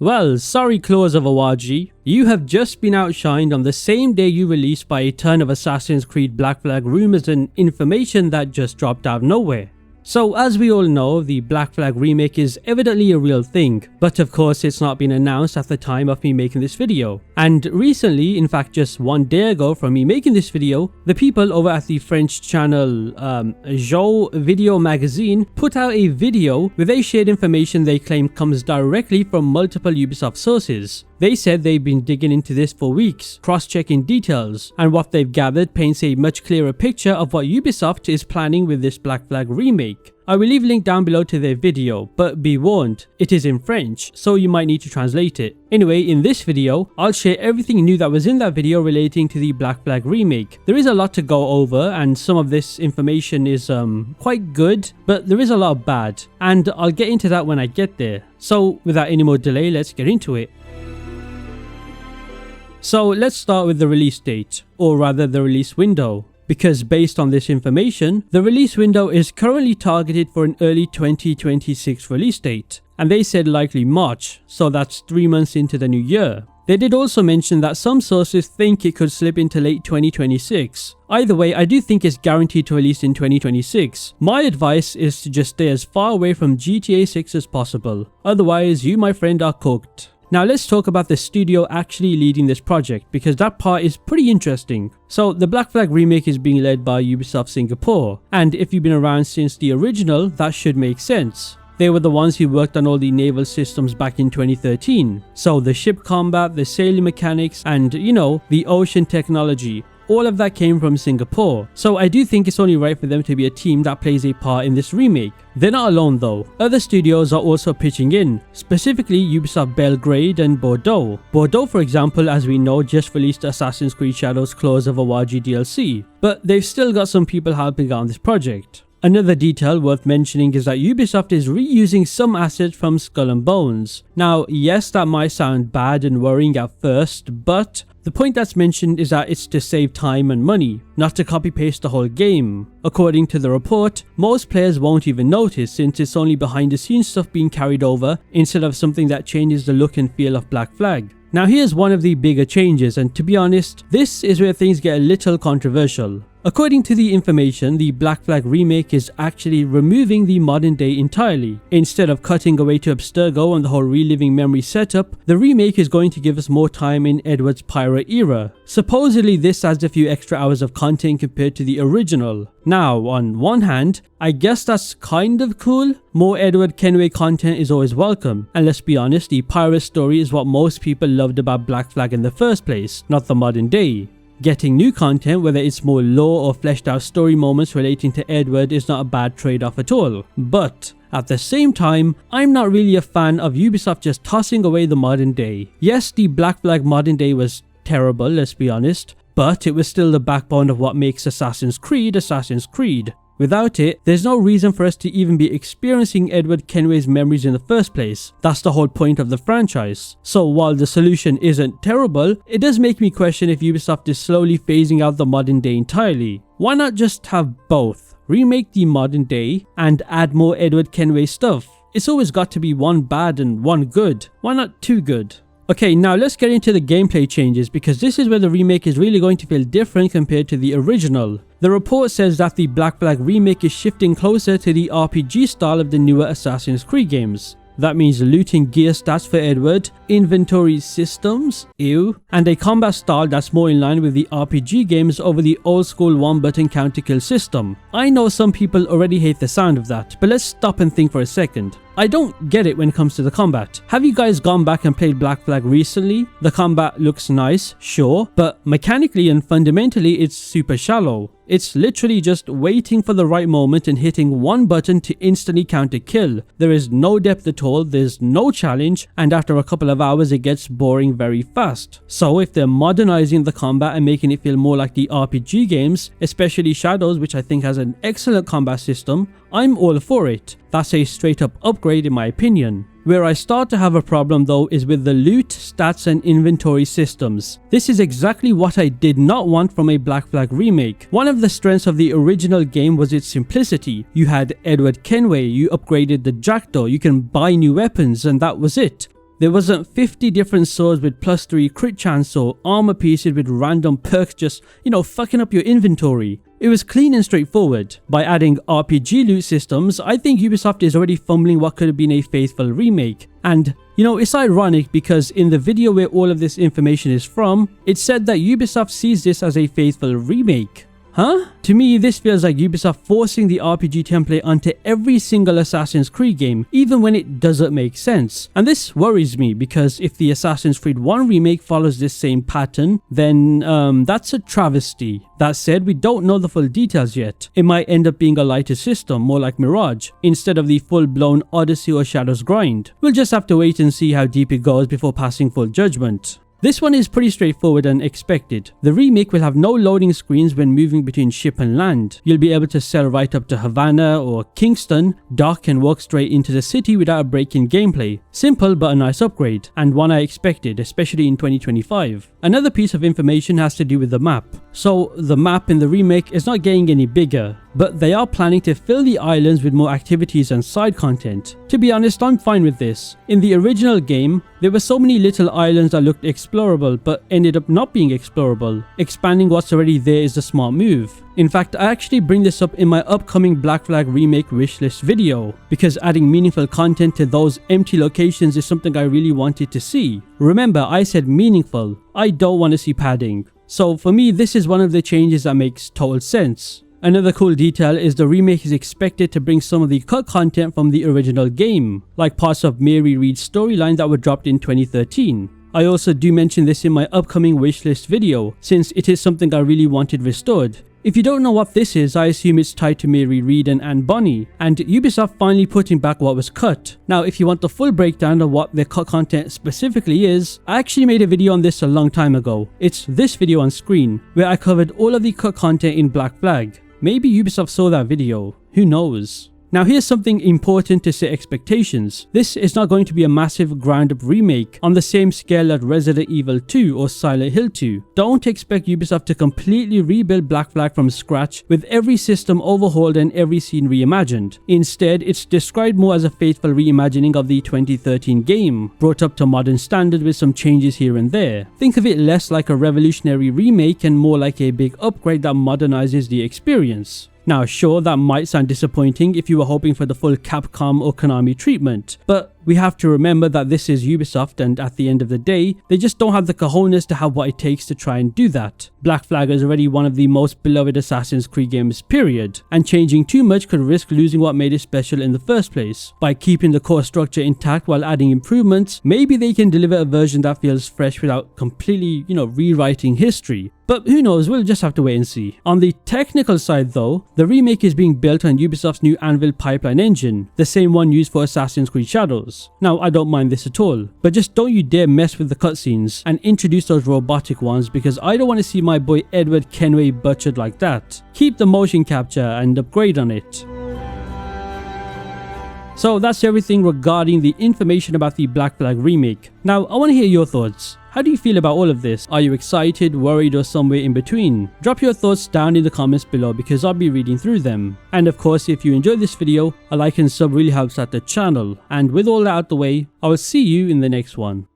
Well, sorry Claws of Awaji, you have just been outshined on the same day you released by a ton of Assassin's Creed Black Flag rumors and information that just dropped out of nowhere. So as we all know, the Black Flag Remake is evidently a real thing, but of course it's not been announced at the time of me making this video. And recently, in fact just one day ago from me making this video, the people over at the French channel Jo Video Magazine put out a video where they shared information they claim comes directly from multiple Ubisoft sources. They said they've been digging into this for weeks, cross-checking details, and what they've gathered paints a much clearer picture of what Ubisoft is planning with this Black Flag Remake. I will leave a link down below to their video, but be warned, it is in French, so you might need to translate it. Anyway, in this video, I'll share everything new that was in that video relating to the Black Flag Remake. There is a lot to go over, and some of this information is quite good, but there is a lot of bad, and I'll get into that when I get there. So without any more delay, let's get into it. So let's start with the release date, or rather the release window, because based on this information, the release window is currently targeted for an early 2026 release date, and they said likely March, so that's 3 months into the new year. They did also mention that some sources think it could slip into late 2026. Either way, I do think it's guaranteed to release in 2026. My advice is to just stay as far away from GTA 6 as possible, otherwise you my friend are cooked. Now let's talk about the studio actually leading this project, because that part is pretty interesting. So the Black Flag Remake is being led by Ubisoft Singapore, and if you've been around since the original, that should make sense. They were the ones who worked on all the naval systems back in 2013. So the ship combat, the sailing mechanics, and the ocean technology. All of that came from Singapore, so I do think it's only right for them to be a team that plays a part in this remake. They're not alone though. Other studios are also pitching in, specifically Ubisoft Belgrade and Bordeaux. Bordeaux, for example, as we know, just released Assassin's Creed Shadows Claws of Awaji DLC, but they've still got some people helping out on this project. Another detail worth mentioning is that Ubisoft is reusing some assets from Skull and Bones. Now, yes, that might sound bad and worrying at first, but the point that's mentioned is that it's to save time and money, not to copy-paste the whole game. According to the report, most players won't even notice since it's only behind-the-scenes stuff being carried over instead of something that changes the look and feel of Black Flag. Now here's one of the bigger changes, and to be honest, this is where things get a little controversial. According to the information, the Black Flag Remake is actually removing the modern day entirely. Instead of cutting away to Abstergo and the whole reliving memory setup, the remake is going to give us more time in Edward's pirate era. Supposedly this adds a few extra hours of content compared to the original. Now, on one hand, I guess that's kind of cool. More Edward Kenway content is always welcome, and let's be honest, the pirate story is what most people loved about Black Flag in the first place, not the modern day. Getting new content, whether it's more lore or fleshed out story moments relating to Edward, is not a bad trade-off at all. But at the same time, I'm not really a fan of Ubisoft just tossing away the modern day. Yes, the Black Flag modern day was terrible, let's be honest, but it was still the backbone of what makes Assassin's Creed Assassin's Creed. Without it, there's no reason for us to even be experiencing Edward Kenway's memories in the first place. That's the whole point of the franchise. So while the solution isn't terrible, it does make me question if Ubisoft is slowly phasing out the modern day entirely. Why not just have both? Remake the modern day and add more Edward Kenway stuff. It's always got to be one bad and one good. Why not two good? Okay, now let's get into the gameplay changes, because this is where the remake is really going to feel different compared to the original. The report says that the Black Flag Remake is shifting closer to the RPG style of the newer Assassin's Creed games. That means looting gear stats for Edward, inventory systems, ew, and a combat style that's more in line with the RPG games over the old school one-button counter kill system. I know some people already hate the sound of that, but let's stop and think for a second. I don't get it when it comes to the combat. Have you guys gone back and played Black Flag recently? The combat looks nice, sure, but mechanically and fundamentally it's super shallow. It's literally just waiting for the right moment and hitting one button to instantly counter kill. There is no depth at all, there's no challenge, and after a couple of hours it gets boring very fast. So if they're modernizing the combat and making it feel more like the RPG games, especially Shadows, which I think has an excellent combat system, I'm all for it. That's a straight up upgrade in my opinion. Where I start to have a problem though is with the loot, stats and inventory systems. This is exactly what I did not want from a Black Flag remake. One of the strengths of the original game was its simplicity. You had Edward Kenway, you upgraded the Jackdaw, you can buy new weapons, and that was it. There wasn't 50 different swords with +3 crit chance or armor pieces with random perks just, fucking up your inventory. It was clean and straightforward. By adding RPG loot systems, I think Ubisoft is already fumbling what could have been a faithful remake. And, it's ironic because in the video where all of this information is from, it said that Ubisoft sees this as a faithful remake. Huh? To me, this feels like Ubisoft forcing the RPG template onto every single Assassin's Creed game, even when it doesn't make sense. And this worries me because if the Assassin's Creed 1 remake follows this same pattern, then that's a travesty. That said, we don't know the full details yet. It might end up being a lighter system, more like Mirage, instead of the full-blown Odyssey or Shadows grind. We'll just have to wait and see how deep it goes before passing full judgment. This one is pretty straightforward and expected. The remake will have no loading screens when moving between ship and land. You'll be able to sail right up to Havana or Kingston, dock and walk straight into the city without a break in gameplay. Simple but a nice upgrade, and one I expected, especially in 2025. Another piece of information has to do with the map. So the map in the remake is not getting any bigger, but they are planning to fill the islands with more activities and side content. To be honest, I'm fine with this. In the original game, there were so many little islands that looked explorable but ended up not being explorable. Expanding what's already there is a smart move. In fact, I actually bring this up in my upcoming Black Flag Remake wishlist video, because adding meaningful content to those empty locations is something I really wanted to see. Remember, I said meaningful. I don't want to see padding. So for me, this is one of the changes that makes total sense. Another cool detail is the remake is expected to bring some of the cut content from the original game, like parts of Mary Reed's storyline that were dropped in 2013. I also do mention this in my upcoming wishlist video, since it is something I really wanted restored. If you don't know what this is, I assume it's tied to Mary Reed and Anne Bonny, and Ubisoft finally putting back what was cut. Now, if you want the full breakdown of what the cut content specifically is, I actually made a video on this a long time ago. It's this video on screen, where I covered all of the cut content in Black Flag. Maybe Ubisoft saw that video, who knows. Now here's something important to set expectations. This is not going to be a massive ground up remake on the same scale as Resident Evil 2 or Silent Hill 2. Don't expect Ubisoft to completely rebuild Black Flag from scratch with every system overhauled and every scene reimagined. Instead, it's described more as a faithful reimagining of the 2013 game, brought up to modern standard with some changes here and there. Think of it less like a revolutionary remake and more like a big upgrade that modernizes the experience. Now sure, that might sound disappointing if you were hoping for the full Capcom or Konami treatment, but we have to remember that this is Ubisoft, and at the end of the day, they just don't have the cojones to have what it takes to try and do that. Black Flag is already one of the most beloved Assassin's Creed games, period, and changing too much could risk losing what made it special in the first place. By keeping the core structure intact while adding improvements, maybe they can deliver a version that feels fresh without completely, rewriting history. But who knows, we'll just have to wait and see. On the technical side though, the remake is being built on Ubisoft's new Anvil pipeline engine, the same one used for Assassin's Creed Shadows. Now I don't mind this at all, but just don't you dare mess with the cutscenes and introduce those robotic ones, because I don't want to see my boy Edward Kenway butchered like that. Keep the motion capture and upgrade on it. So that's everything regarding the information about the Black Flag remake. Now I want to hear your thoughts. How do you feel about all of this? Are you excited, worried, or somewhere in between? Drop your thoughts down in the comments below because I'll be reading through them. And of course, if you enjoyed this video, a like and sub really helps out the channel. And with all that out the way, I will see you in the next one.